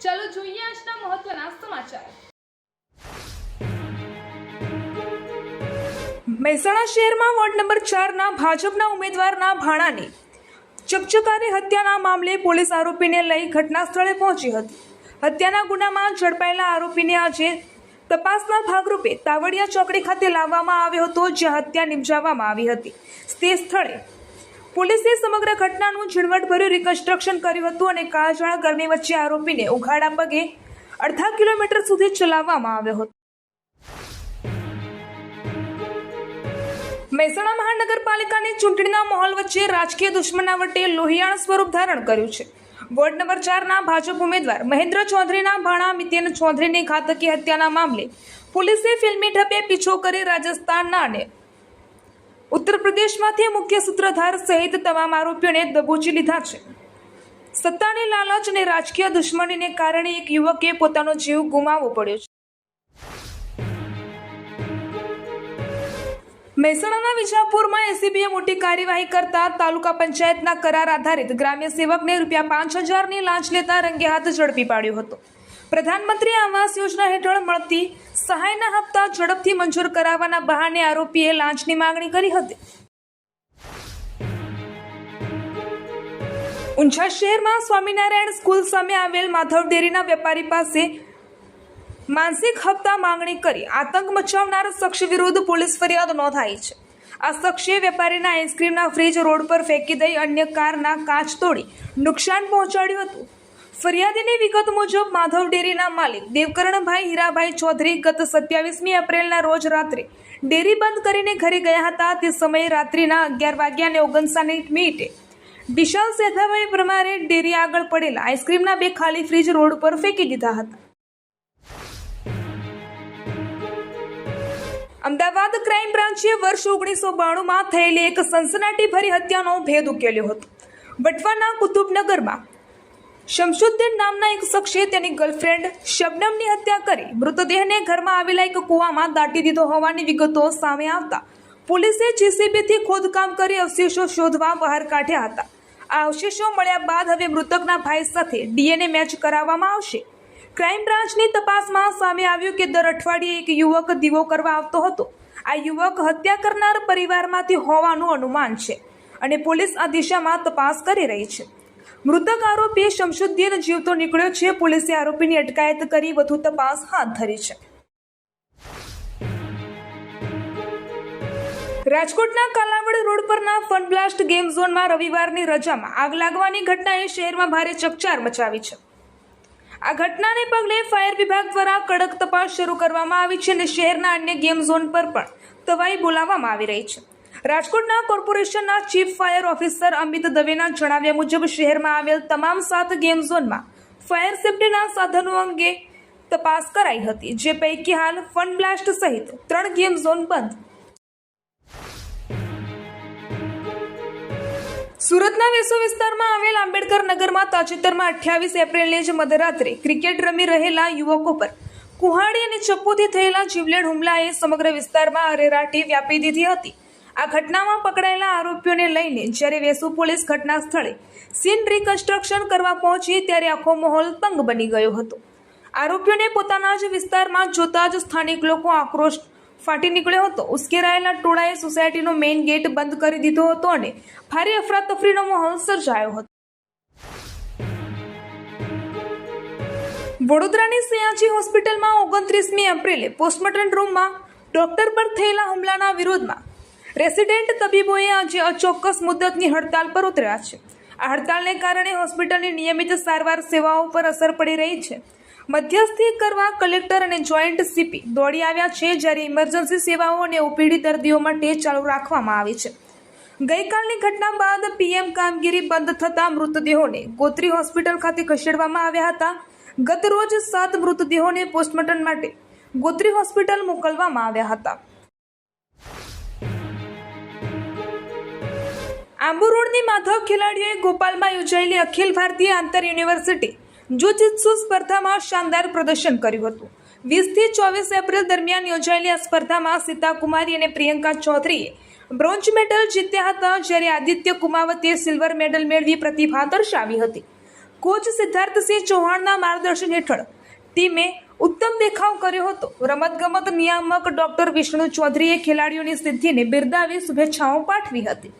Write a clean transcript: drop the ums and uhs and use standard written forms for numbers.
ચાલો જોઈએ આજના મહત્વના સમાચાર। મહેસાણા શહેરમાં વોર્ડ નંબર 4ના ભાજપના ઉમેદવારના ભાણાની ચકચકારી હત્યાના મામલે પોલીસ આરોપીને લઈ ઘટના સ્થળે પહોંચી હતી। હત્યાના ગુનામાં ઝડપાયેલા આરોપીને આજે તપાસના ભાગરૂપે તાવડિયા ચોકડી ખાતે લાવવામાં આવ્યો હતો, જ્યાં હત્યા નિપજાવવામાં આવી હતી। તે સ્થળે પોલીસે સમગ્ર ઘટનાનું ઝીણવટભર્યું રિકન્સ્ટ્રક્શન કર્યું હતું અને કાળઝાળ ગરમી વચ્ચે આરોપીને ઉઘાડા પગે અડધા કિલોમીટર સુધી ચલાવવામાં આવ્યો હતો। મહેસાણા મહાનગરપાલિકાની ચૂંટણીના માહોલ વચ્ચે રાજકીય દુશ્મનાવટે લોહિયાળ સ્વરૂપ ધારણ કર્યું છે। વોર્ડ નંબર 4ના ભાજપ ઉમેદવાર મહેન્દ્ર ચૌધરીના ભાણા મિતેન ચૌધરીની ઘાતકી હત્યાના મામલે પોલીસે ફિલ્મી ઢબે પીછો કરી રાજસ્થાનના અને ઉત્તર પ્રદેશમાંથી મુખ્ય સૂત્રધાર સહિત તમામ આરોપીઓને દબોચી લીધા છે। સત્તાની લાલચ અને રાજકીય દુશ્મનીને કારણે એક યુવકે પોતાનો જીવ ગુમાવવો પડ્યો છે। મહેસાણાના વિજાપુરમાં એસીબીએ મોટી કાર્યવાહી કરતા તાલુકા પંચાયતના કરાર આધારિત ગ્રામ્ય સેવકને ₹5000ની લાંચ લેતા રંગે હાથ ઝડપી પાડ્યો હતો। પ્રધાનમંત્રી આવાસ યોજના હેઠળ મળતી સહાયના હપ્તા ઝડપથી મંજૂર કરાવવાના બહાને આરોપીએ લાંચની માંગણી કરી હતી। ઊંઝા શહેરમાં સ્વામિનારાયણ સ્કૂલ સામે આવેલ માધવ ડેરીના વેપારી પાસે માનસિક હપ્તા માંગણી કરી આતંક મચાવનાર શખ્સ વિરુદ્ધ પોલીસ ફરિયાદ નોંધાઈ છે। આ શખ્સે વેપારીના આઈસ્ક્રીમના ફ્રીજ રોડ પર ફેંકી દઈ અન્ય કારના કાચ તોડી નુકસાન પહોંચાડ્યું હતું। ફરિયાદીની વિગત મુજબ માધવ ડેરીના માલિક દેવકરણભાઈ હીરાભાઈ ચૌધરી ગત 27મી એપ્રિલના રોજ રાત્રે ડેરી બંધ કરીને ઘરે ગયા હતા। તે સમયે રાત્રિના 11:59 વિશાલ સેધાભાઈ પરમારે ડેરી આગળ પડેલા આઈસ્ક્રીમના 2 ખાલી ફ્રીજ રોડ પર ફેંકી દીધા હતા। અમદાવાદ ક્રાઇમ બ્રાન્ચે વર્ષ 1992માં થયેલી એક સનસનાટીભરી હત્યાનો ભેદ ઉકેલ્યો હતો। વટવાના કુતુબનગરમાં શમશુદ્દીન નામના એક શખ્સે તેની ગર્લફ્રેન્ડ શબનમની હત્યા કરી મૃતદેહને ઘરમાં આવેલા એક કૂવામાં દાટી દીધો હોવાની વિગતો સામે આવતા પોલીસે જેસીબીથી ખોદકામ કરી અવશેષો શોધવા બહાર કાઢ્યા હતા। આ અવશેષો મળ્યા બાદ હવે મૃતકના ભાઈ સાથે ડીએનએ મેચ કરાવવામાં આવશે। ક્રાઇમ બ્રાન્ચની તપાસમાં સામે આવ્યું કે દર અઠવાડિયે એક યુવક દીવો કરવા આવતો હતો। આ યુવક હત્યા કરનાર પરિવારમાંથી હોવાનું અનુમાન છે અને પોલીસ આ દિશામાં તપાસ કરી રહી છે। મૃતક આરોપી શમશુદ્દીન જીવતો નીકળ્યો છે। પોલીસે આરોપીની અટકાયત કરી વધુ તપાસ હાથ ધરી છે। રાજકોટના કાલાવડ રોડ પરના ફન બ્લાસ્ટ ગેમ ઝોનમાં રવિવારની રજામાં આગ લાગવાની ઘટનાએ શહેરમાં ભારે ચકચાર મચાવી છે। આ ઘટનાને પગલે ફાયર વિભાગ દ્વારા કડક તપાસ શરૂ કરવામાં આવી છે અને શહેરના અન્ય ગેમ ઝોન પર પણ તવાઈ બોલાવવામાં આવી રહી છે। રાજકોટના કોર્પોરેશનના ચીફ ફાયર ઓફિસર અમિત દવેના જણાવ્યા મુજબ શહેરમાં આવેલ તમામ 7 ગેમ ઝોનમાં ફાયર સેફ્ટીના સાધનો અંગે તપાસ કરાઈ હતી, જે પૈકી હાલ ફન બ્લાસ્ટ સહિત 3 ગેમ ઝોન બંધ। સુરતના વેસુ વિસ્તારમાં આવેલ આંબેડકર નગરમાં તાજેતરમાં 28 એપ્રિલને જ મધરાત્રે ક્રિકેટ રમી રહેલા યુવકો પર કુહાડી અને ચપ્પુથી થયેલા જીવલેણ હુમલાએ સમગ્ર વિસ્તારમાં અરેરાટી વ્યાપી દીધી હતી। આ ઘટનામાં પકડાયેલા આરોપીઓને લઈને જ્યારે વેસુ પોલીસ ઘટના સ્થળે સીન રિકન્સ્ટ્રક્શન કરવા પહોંચી ત્યારે આખો માહોલ તંગ બની ગયો હતો। આરોપીઓને પોતાના જ વિસ્તારમાં જોતા જ સ્થાનિક લોકો આક્રોશ ફાટી નીકળ્યો હતો। ઉશ્કેરાયેલા ટોળાએ સોસાયટીનો મેઇન ગેટ બંધ કરી દીધો હતો અને ભારે અફરાતફરીનો માહોલ સર્જાયો હતો। વડોદરાની સયાજી હોસ્પિટલમાં 29મી એપ્રિલે પોસ્ટમોર્ટમ રૂમમાં ડોક્ટર પર થયેલા હુમલાના વિરોધમાં રેસિડેન્ટ તબીબોએ આજે અચોક્કસ મુદ્દતની હડતાલ પર ઉતર્યા છે। આ હડતાલને કારણે હોસ્પિટલની નિયમિત સારવાર સેવાઓ પર અસર પડી રહી છે। મધ્યસ્થી કરવા કલેક્ટર અને જોઈન્ટ સીપી દોડી આવ્યા છે, જ્યારે ઇમરજન્સી સેવાઓ અને ઓપીડી દર્દીઓ માટે ચાલુ રાખવામાં આવી છે। ગઈકાલની ઘટના બાદ પીએમ કામગીરી બંધ થતા મૃતદેહોને ગોત્રી હોસ્પિટલ ખાતે ખસેડવામાં આવ્યા હતા। ગત રોજ 7 મૃતદેહોને પોસ્ટમોર્ટમ માટે ગોત્રી હોસ્પિટલ મોકલવામાં આવ્યા હતા। આંબુ રોડની માધવ ખેલાડીઓએ ગોપાલમાં યોજાયેલી અખિલ ભારતીય આંતર યુનિવર્સિટી જુજિત્સુ સ્પર્ધામાં શાનદાર પ્રદર્શન કર્યું હતું। 20થી 24 એપ્રિલ દરમિયાન યોજાયેલી આ સ્પર્ધામાં સીતા કુમારી અને પ્રિયંકા ચૌધરીએ બ્રોન્ઝ મેડલ જીત્યા હતા, જ્યારે આદિત્ય કુમાવતે સિલ્વર મેડલ મેળવી પ્રતિભા દર્શાવી હતી। કોચ સિદ્ધાર્થસિંહ ચૌહાણના માર્ગદર્શન હેઠળ ટીમે ઉત્તમ દેખાવ કર્યો હતો. રમતગમત નિયામક ડોક્ટર વિષ્ણુ ચૌધરીએ ખેલાડીઓની સિદ્ધિને બિરદાવી શુભેચ્છાઓ પાઠવી હતી.